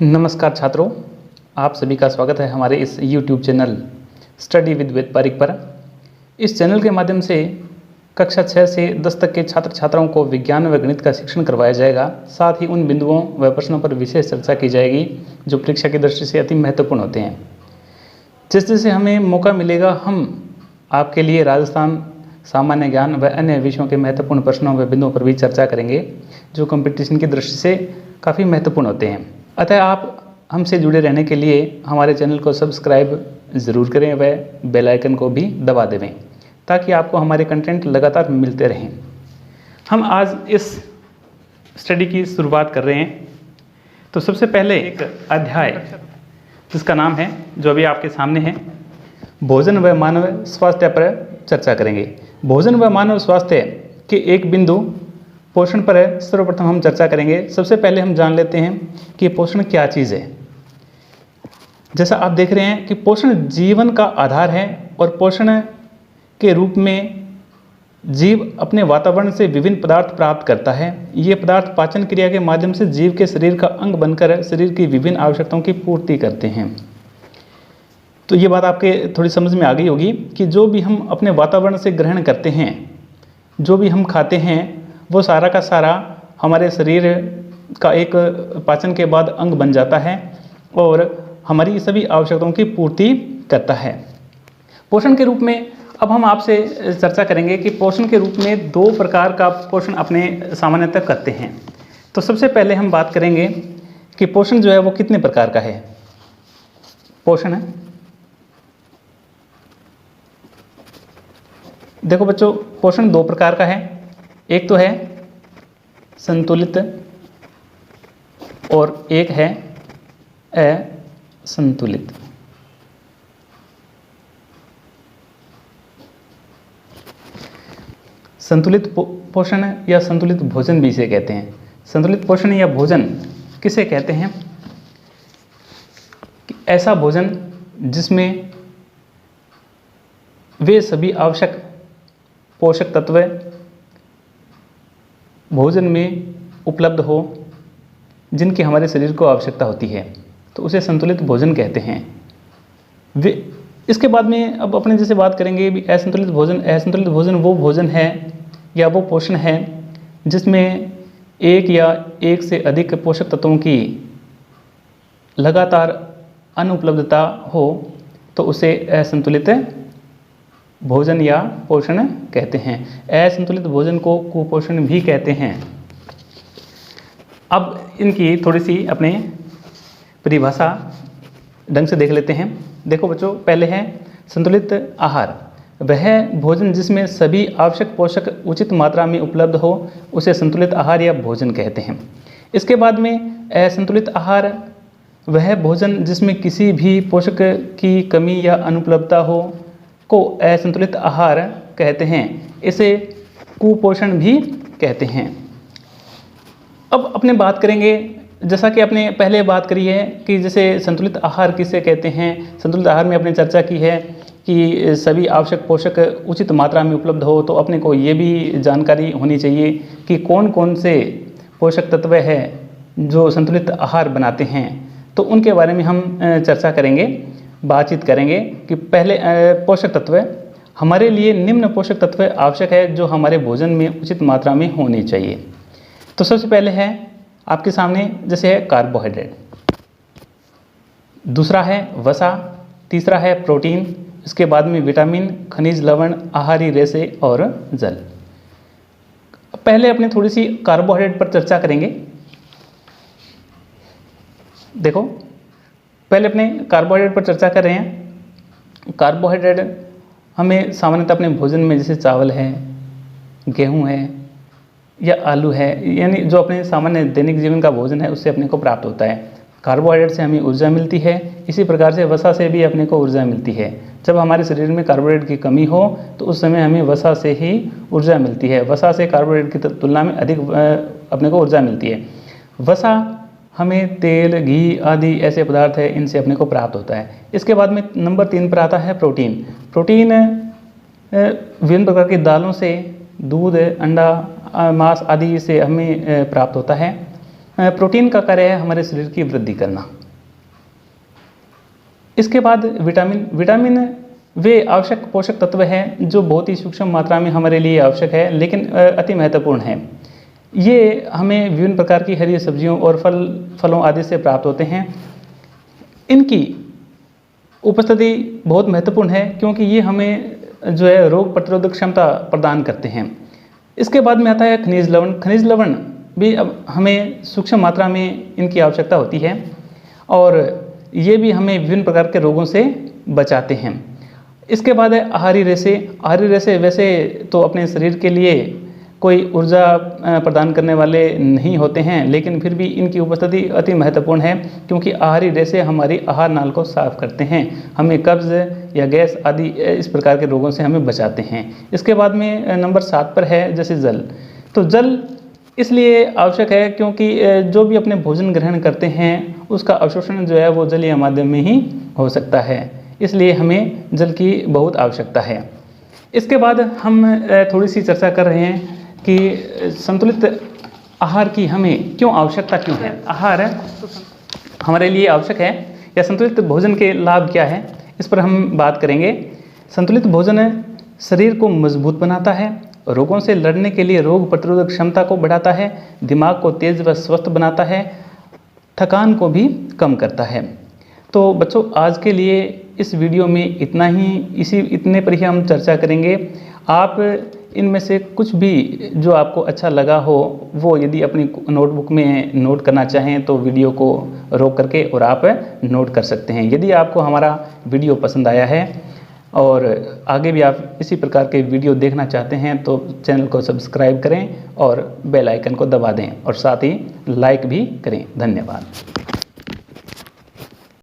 नमस्कार छात्रों, आप सभी का स्वागत है हमारे इस YouTube चैनल स्टडी विद वेद पारिक पर। इस चैनल के माध्यम से कक्षा 6 से 10 तक के छात्र छात्राओं को विज्ञान व गणित का शिक्षण करवाया जाएगा। साथ ही उन बिंदुओं व प्रश्नों पर विशेष चर्चा की जाएगी जो परीक्षा की दृष्टि से अति महत्वपूर्ण होते हैं। जिस जैसे हमें मौका मिलेगा हम आपके लिए राजस्थान, सामान्य ज्ञान व अन्य विषयों के महत्वपूर्ण प्रश्नों व बिंदुओं पर भी चर्चा करेंगे जो कंपटीशन की दृष्टि से काफ़ी महत्वपूर्ण होते हैं। अतः आप हमसे जुड़े रहने के लिए हमारे चैनल को सब्सक्राइब ज़रूर करें व बेल आइकन को भी दबा देवें ताकि आपको हमारे कंटेंट लगातार मिलते रहें। हम आज इस स्टडी की शुरुआत कर रहे हैं। तो सबसे पहले एक अध्याय जिसका नाम है, जो अभी आपके सामने है, भोजन व मानव स्वास्थ्य पर चर्चा करेंगे। भोजन व मानव स्वास्थ्य के एक बिंदु पोषण पर है। सर्वप्रथम हम चर्चा करेंगे। सबसे पहले हम जान लेते हैं कि पोषण क्या चीज़ है। जैसा आप देख रहे हैं कि पोषण जीवन का आधार है और पोषण के रूप में जीव अपने वातावरण से विभिन्न पदार्थ प्राप्त करता है। ये पदार्थ पाचन क्रिया के माध्यम से जीव के शरीर का अंग बनकर शरीर की विभिन्न आवश्यकताओं की पूर्ति करते हैं। तो ये बात आपके थोड़ी समझ में आ गई होगी कि जो भी हम अपने वातावरण से ग्रहण करते हैं, जो भी हम खाते हैं, वो सारा का सारा हमारे शरीर का एक पाचन के बाद अंग बन जाता है और हमारी सभी आवश्यकताओं की पूर्ति करता है। पोषण के रूप में अब हम आपसे चर्चा करेंगे कि पोषण के रूप में दो प्रकार का पोषण अपने सामान्यतः करते हैं। तो सबसे पहले हम बात करेंगे कि पोषण जो है वो कितने प्रकार का है। पोषण, देखो बच्चों, पोषण दो प्रकार का है। एक तो है संतुलित और एक है असंतुलित। संतुलित पोषण या संतुलित भोजन भी इसे कहते हैं। संतुलित पोषण या भोजन किसे कहते हैं? कि ऐसा भोजन जिसमें वे सभी आवश्यक पोषक तत्व भोजन में उपलब्ध हो जिनकी हमारे शरीर को आवश्यकता होती है, तो उसे संतुलित भोजन कहते हैं। वे इसके बाद में अब अपने जैसे बात करेंगे भी असंतुलित भोजन। असंतुलित भोजन वो भोजन है या वो पोषण है जिसमें एक या एक से अधिक पोषक तत्वों की लगातार अनुपलब्धता हो, तो उसे असंतुलित भोजन या पोषण कहते हैं। असंतुलित भोजन को कुपोषण भी कहते हैं। अब इनकी थोड़ी सी अपने परिभाषा ढंग से देख लेते हैं। देखो बच्चों, पहले है संतुलित आहार। वह भोजन जिसमें सभी आवश्यक पोषक उचित मात्रा में उपलब्ध हो उसे संतुलित आहार या भोजन कहते हैं। इसके बाद में असंतुलित आहार, वह भोजन जिसमें किसी भी पोषक की कमी या अनुपलब्धता हो को असंतुलित आहार कहते हैं। इसे कुपोषण भी कहते हैं। अब अपने बात करेंगे, जैसा कि आपने पहले बात करी है कि जैसे संतुलित आहार किसे कहते हैं। संतुलित आहार में अपने चर्चा की है कि सभी आवश्यक पोषक उचित मात्रा में उपलब्ध हो, तो अपने को ये भी जानकारी होनी चाहिए कि कौन कौन से पोषक तत्व है जो संतुलित आहार बनाते हैं। तो उनके बारे में हम चर्चा करेंगे, बातचीत करेंगे कि पहले पोषक तत्व, हमारे लिए निम्न पोषक तत्व आवश्यक है जो हमारे भोजन में उचित मात्रा में होने चाहिए। तो सबसे पहले है आपके सामने जैसे है कार्बोहाइड्रेट, दूसरा है वसा, तीसरा है प्रोटीन, इसके बाद में विटामिन, खनिज लवण, आहारी रेशे और जल। पहले अपने थोड़ी सी कार्बोहाइड्रेट पर चर्चा करेंगे। देखो, पहले अपने कार्बोहाइड्रेट पर चर्चा कर रहे हैं। कार्बोहाइड्रेट हमें सामान्यतः अपने भोजन में जैसे चावल है, गेहूं है या आलू है, यानी जो अपने सामान्य दैनिक जीवन का भोजन है उससे अपने को प्राप्त होता है। कार्बोहाइड्रेट से हमें ऊर्जा मिलती है। इसी प्रकार से वसा से भी अपने को ऊर्जा मिलती है। जब हमारे शरीर में कार्बोहाइड्रेट की कमी हो तो उस समय हमें वसा से ही ऊर्जा मिलती है। वसा से कार्बोहाइड्रेट की तुलना में अधिक अपने को ऊर्जा मिलती है। वसा हमें तेल, घी आदि ऐसे पदार्थ है, इनसे अपने को प्राप्त होता है। इसके बाद में नंबर 3 पर आता है प्रोटीन। प्रोटीन विभिन्न प्रकार की दालों से, दूध, अंडा, मांस आदि से हमें प्राप्त होता है। प्रोटीन का कार्य है हमारे शरीर की वृद्धि करना। इसके बाद विटामिन वे आवश्यक पोषक तत्व हैं जो बहुत ही सूक्ष्म मात्रा में हमारे लिए आवश्यक है, लेकिन अति महत्वपूर्ण है। ये हमें विभिन्न प्रकार की हरी सब्जियों और फलों आदि से प्राप्त होते हैं। इनकी उपस्थिति बहुत महत्वपूर्ण है क्योंकि ये हमें जो है रोग प्रतिरोधक क्षमता प्रदान करते हैं। इसके बाद में आता है खनिज लवण। खनिज लवण भी अब हमें सूक्ष्म मात्रा में इनकी आवश्यकता होती है और ये भी हमें विभिन्न प्रकार के रोगों से बचाते हैं। इसके बाद है आहारी रेशे। आहारी रेशे वैसे तो अपने शरीर के लिए कोई ऊर्जा प्रदान करने वाले नहीं होते हैं, लेकिन फिर भी इनकी उपस्थिति अति महत्वपूर्ण है क्योंकि आहारी रेशे हमारी आहार नाल को साफ करते हैं, हमें कब्ज या गैस आदि इस प्रकार के रोगों से हमें बचाते हैं। इसके बाद में नंबर 7 पर है जैसे जल। तो जल इसलिए आवश्यक है क्योंकि जो भी अपने भोजन ग्रहण करते हैं उसका अवशोषण जो है वो जलीय माध्यम में ही हो सकता है, इसलिए हमें जल की बहुत आवश्यकता है। इसके बाद हम थोड़ी सी चर्चा कर रहे हैं कि संतुलित आहार की हमें क्यों आवश्यकता क्यों है। आहार हमारे लिए आवश्यक है या संतुलित भोजन के लाभ क्या है, इस पर हम बात करेंगे। संतुलित भोजन शरीर को मजबूत बनाता है, रोगों से लड़ने के लिए रोग प्रतिरोधक क्षमता को बढ़ाता है, दिमाग को तेज व स्वस्थ बनाता है, थकान को भी कम करता है। तो बच्चों आज के लिए इस वीडियो में इतना ही, इतने पर ही हम चर्चा करेंगे। आप इनमें से कुछ भी जो आपको अच्छा लगा हो वो यदि अपनी नोटबुक में नोट करना चाहें तो वीडियो को रोक करके और आप नोट कर सकते हैं। यदि आपको हमारा वीडियो पसंद आया है और आगे भी आप इसी प्रकार के वीडियो देखना चाहते हैं तो चैनल को सब्सक्राइब करें और बेल आइकन को दबा दें और साथ ही लाइक भी करें। धन्यवाद।